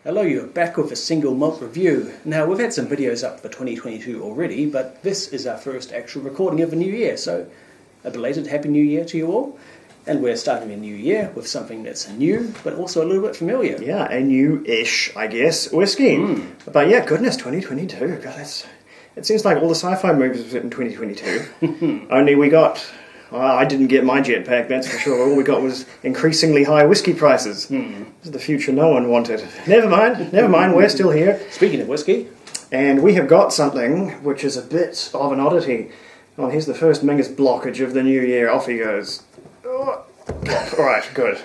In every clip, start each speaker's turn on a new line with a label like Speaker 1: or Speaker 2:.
Speaker 1: Hello, you're back with a single malt review. Now, we've had some videos up for 2022 already, but this is our first actual recording of the new year, so a belated Happy New Year to you all. And we're starting a new year with something that's new, but also a little bit familiar.
Speaker 2: Yeah, a new-ish, I guess, whiskey. But yeah, goodness, 2022. God, it seems like all the sci-fi movies were set in 2022. Only we got... Well, I didn't get my jetpack, that's for sure. All we got was increasingly high whiskey prices. This is the future no one wanted. Never mind, we're still here.
Speaker 1: Speaking of whiskey.
Speaker 2: And we have got something which is a bit of an oddity. Well, here's the first Mingus blockage of the new year. Off he goes. Oh. Alright, good.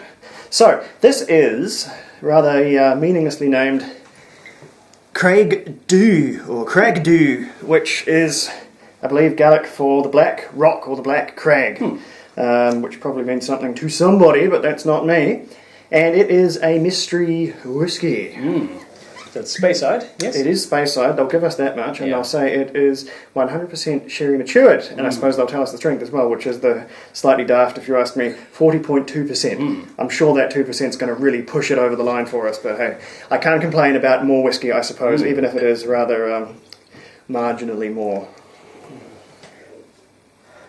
Speaker 2: So, this is rather meaninglessly named Creag Dhu, or Creag Dhu, which is... I believe Gaelic for the black rock or the black crag, which probably means something to somebody, but that's not me. And it is a mystery whiskey.
Speaker 1: So it's Speyside, yes?
Speaker 2: It is Speyside, they'll give us that much, and they'll say it is 100% sherry matured. And I suppose they'll tell us the strength as well, which is the slightly daft, if you ask me, 40.2%. I'm sure that 2% is going to really push it over the line for us, but hey, I can't complain about more whiskey, I suppose, even if it is rather marginally more.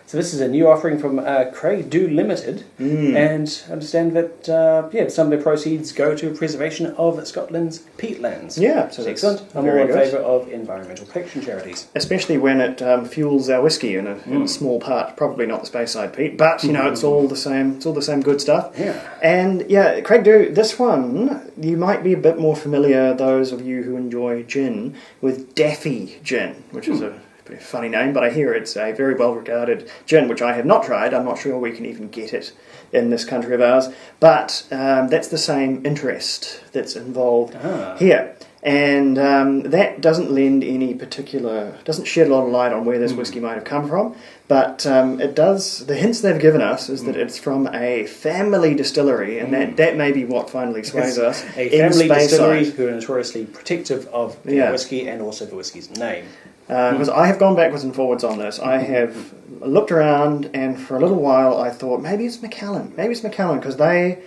Speaker 1: So this is a new offering from Creag Dhu Limited, and I understand that some of the proceeds go to preservation of Scotland's peatlands.
Speaker 2: Yeah, so
Speaker 1: that's excellent. I'm all in favour of environmental protection charities,
Speaker 2: especially when it fuels our whiskey in a small part. Probably not the Speyside peat, but you know it's all the same. It's all the same good stuff.
Speaker 1: Yeah, and
Speaker 2: yeah, Creag Dhu. This one you might be a bit more familiar. Those of you who enjoy gin with Daffy gin, which is a funny name, but I hear it's a very well-regarded gin, which I have not tried. I'm not sure we can even get it in this country of ours, but that's the same interest that's involved here. And that doesn't lend any particular, doesn't shed a lot of light on where this whiskey might have come from, but it does, the hints they've given us is that it's from a family distillery, and that may be what finally sways us.
Speaker 1: A family distillery who are notoriously protective of the whiskey and also the whiskey's name.
Speaker 2: Because I have gone backwards and forwards on this. I have looked around, and for a little while I thought maybe it's Macallan. Maybe it's Macallan, because they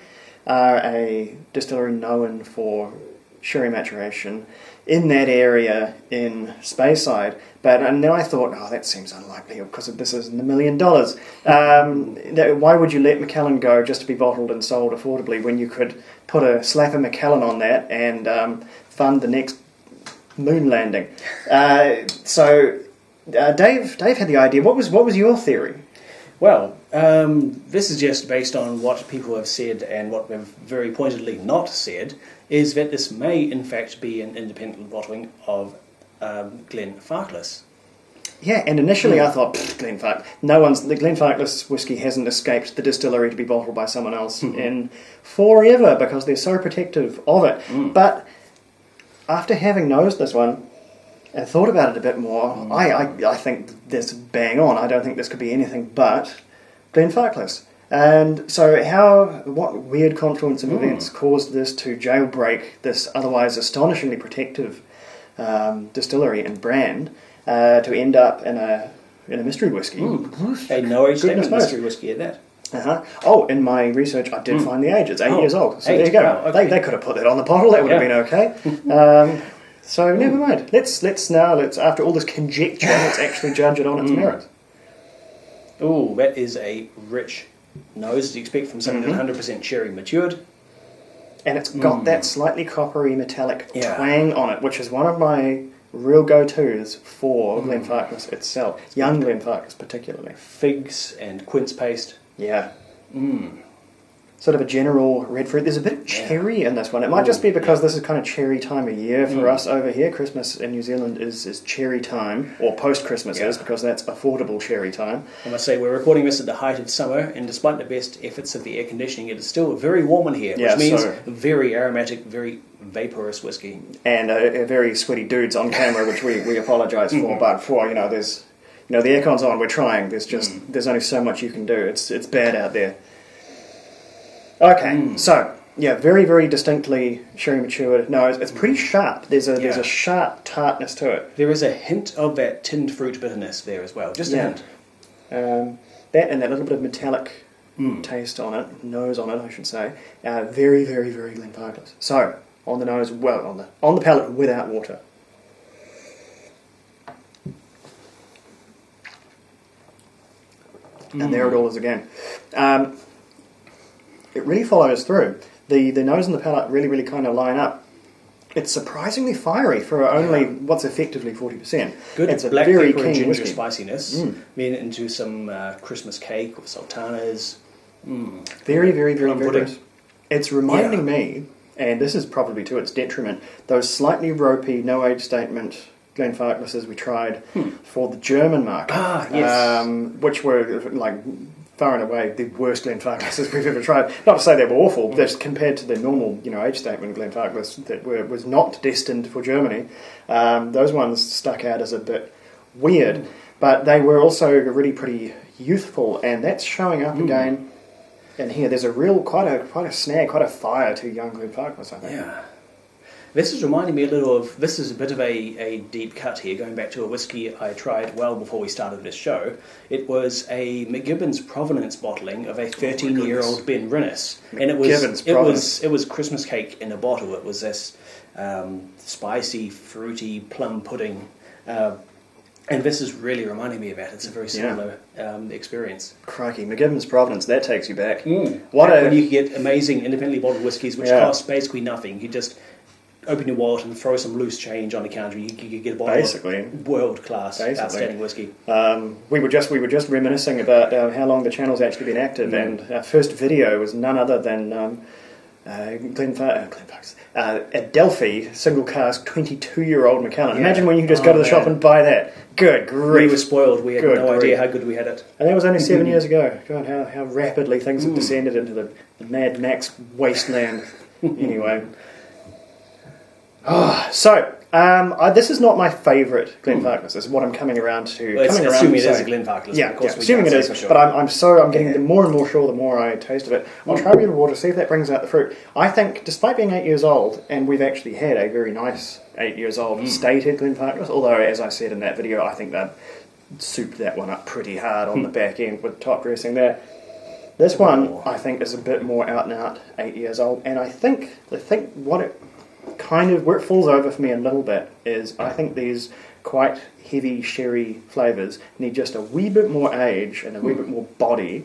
Speaker 2: are a distillery known for sherry maturation in that area in Speyside. And then I thought, that seems unlikely because this isn't $1 million. Why would you let Macallan go just to be bottled and sold affordably when you could put a slap of Macallan on that and fund the next moon landing? So Dave had the idea. What was your theory?
Speaker 1: Well, this is just based on what people have said and what they've very pointedly not said, is that this may in fact be an independent bottling of Glenfarclas.
Speaker 2: Yeah, and initially I thought, Glenfarclas. The Glenfarclas whiskey hasn't escaped the distillery to be bottled by someone else in forever because they're so protective of it. But after having nosed this one and thought about it a bit more, I think this is bang on. I don't think this could be anything but Glenfarclas. And so what weird confluence of events caused this to jailbreak this otherwise astonishingly protective distillery and brand to end up in a mystery whiskey?
Speaker 1: A no-age statement mystery whiskey at that.
Speaker 2: Oh, in my research I did find the age. It's 8 years old. So there you go. Wow, okay. They could have put that on the bottle. That would have been okay. So never mind. Let's after all this conjecture, let's actually judge it on its merits.
Speaker 1: Ooh, that is a rich nose as you expect from something that's 100% sherry matured.
Speaker 2: And it's got that slightly coppery metallic twang on it, which is one of my real go-tos for Glenfarclas itself. Young Glenfarclas particularly.
Speaker 1: Figs and quince paste.
Speaker 2: Yeah. Sort of a general red fruit. There's a bit of cherry in this one. It might just be because this is kind of cherry time of year for us over here. Christmas in New Zealand is cherry time, or post-Christmas is, because that's affordable cherry time.
Speaker 1: I must say, we're recording this at the height of summer, and despite the best efforts of the air conditioning, it is still very warm in here, which means very aromatic, very vaporous whiskey. And
Speaker 2: a very sweaty dudes on camera, which we apologise for, but there's... the aircon's on, we're trying, there's only so much you can do. It's bad out there. Okay, so very, very distinctly sherry matured. No, it's pretty sharp. There's a sharp tartness to it.
Speaker 1: There is a hint of that tinned fruit bitterness there as well. Just a hint.
Speaker 2: That and that little bit of metallic taste on it, nose on it, I should say. Very, very, very Glenfarclas. So on the nose, well, on the palate without water. And there it all is again. It really follows through. The nose and the palate really, really kind of line up. It's surprisingly fiery for only what's effectively 40%.
Speaker 1: Good.
Speaker 2: It's a
Speaker 1: black
Speaker 2: very
Speaker 1: pepper and
Speaker 2: keen
Speaker 1: ginger
Speaker 2: whiskey.
Speaker 1: spiciness. Then into some Christmas cake or sultanas.
Speaker 2: Very, very, very,
Speaker 1: Plum
Speaker 2: very
Speaker 1: pudding.
Speaker 2: good. It's reminding me, and this is probably to its detriment, those slightly ropey, no age statement Glenfarclasses we tried for the German market.
Speaker 1: Ah, yes.
Speaker 2: Which were like far and away the worst Glenfarclasses we've ever tried. Not to say they were awful, just compared to the normal, age statement Glenfarclas that was not destined for Germany. Those ones stuck out as a bit weird, but they were also really pretty youthful, and that's showing up again. And here, there's a real quite a snag, quite a fire to young Glenfarclas, I think.
Speaker 1: Yeah. This is reminding me a little of, this is a bit of a deep cut here, going back to a whiskey I tried well before we started this show. It was a McGibbon's Provenance bottling of a 13-year-old Ben Rinnes. And it was Christmas cake in a bottle. It was this spicy, fruity plum pudding. And this is really reminding me of that. It's a very similar experience.
Speaker 2: Crikey, McGibbon's Provenance, that takes you back.
Speaker 1: When you could get amazing independently bottled whiskies which cost basically nothing. You just open your wallet and throw some loose change on the counter. You could get a bottle of world-class, outstanding whiskey.
Speaker 2: We were just reminiscing about how long the channel's actually been active, and our first video was none other than Glenfarclas. At Delphi, single cask, 22-year-old Macallan. Imagine when you just go to the shop and buy that. Good grief.
Speaker 1: We were spoiled. We had no idea how good we had it.
Speaker 2: And that was only 7 years ago. God, how rapidly things have descended into the Mad Max wasteland. Anyway. This is not my favourite Glenfarclas. This is what I'm coming around to.
Speaker 1: Assuming it is a Glenfarclas.
Speaker 2: Yeah,
Speaker 1: of course
Speaker 2: assuming it is.
Speaker 1: for sure.
Speaker 2: But I'm getting more and more sure the more I taste of it. I'll try a bit of water, see if that brings out the fruit. I think, despite being 8 years old, and we've actually had a very nice 8 years old stated Glenfarclas, although, as I said in that video, I think they've souped that one up pretty hard on the back end with top dressing there. This one, I think, is a bit more out and out 8 years old, and I think what it kind of, where it falls over for me a little bit is I think these quite heavy sherry flavours need just a wee bit more age and a wee bit more body,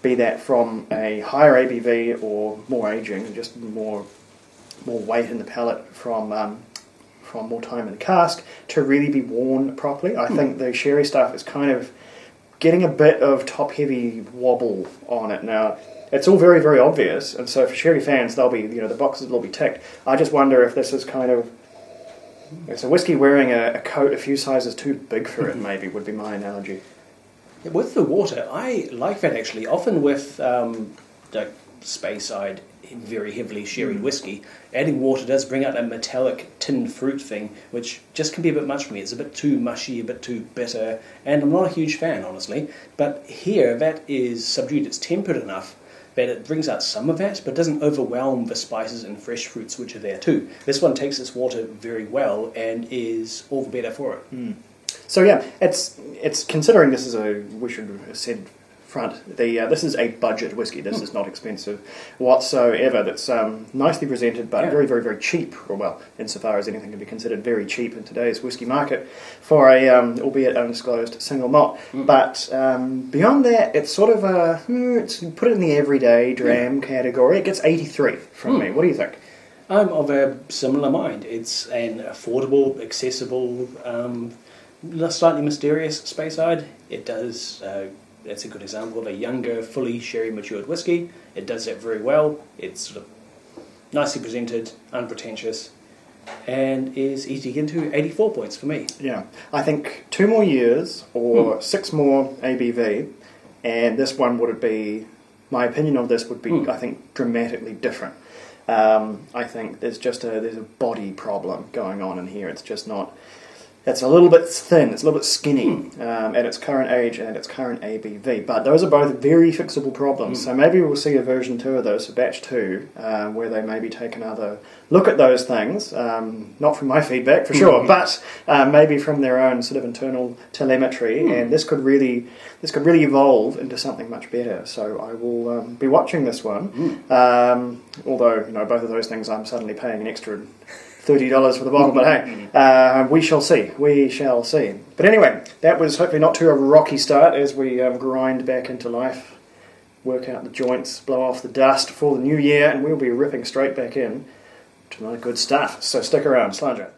Speaker 2: be that from a higher ABV or more aging, just more weight in the palate from more time in the cask to really be worn properly. I think the sherry stuff is kind of getting a bit of top heavy wobble on it now. It's all very, very obvious, and so for sherry fans, they'll be, the boxes will be ticked. I just wonder if this is kind of, it's a whiskey wearing a coat a few sizes too big for it, maybe, would be my analogy.
Speaker 1: Yeah, with the water, I like that actually. Often with the Speyside very heavily sherry whiskey, adding water does bring out a metallic tin fruit thing, which just can be a bit much for me. It's a bit too mushy, a bit too bitter, and I'm not a huge fan, honestly. But here, that is subdued. It's tempered enough that it brings out some of that, but doesn't overwhelm the spices and fresh fruits which are there too. This one takes its water very well and is all the better for it.
Speaker 2: So yeah, it's considering this is we should have said front, this is a budget whiskey. This is not expensive whatsoever. That's nicely presented, but very, very, very cheap, or well, insofar as anything can be considered very cheap in today's whiskey market for a, albeit undisclosed, single malt. But beyond that, it's sort of put it in the everyday dram category. It gets 83 from me. What do you think?
Speaker 1: I'm of a similar mind. It's an affordable, accessible, slightly mysterious Speyside. It does... That's a good example of a younger, fully sherry matured whiskey. It does that very well. It's sort of nicely presented, unpretentious, and is easy to get into. 84 points for me. Yeah,
Speaker 2: I think 2 more years or 6 more ABV, and this one would be, my opinion of this would be, I think, dramatically different. I think there's a body problem going on in here. It's just not... It's a little bit thin, it's a little bit skinny at its current age and its current ABV. But those are both very fixable problems. So maybe we'll see a version 2 of this, a batch 2, where they maybe take another look at those things. Not from my feedback, for sure, but maybe from their own sort of internal telemetry. And this could really evolve into something much better. So I will be watching this one. Although, both of those things I'm suddenly paying an extra $30 for the bottle, but hey, we shall see. We shall see. But anyway, that was hopefully not too a rocky start as we grind back into life, work out the joints, blow off the dust for the new year, and we'll be ripping straight back in to my good stuff. So stick around, Sludger.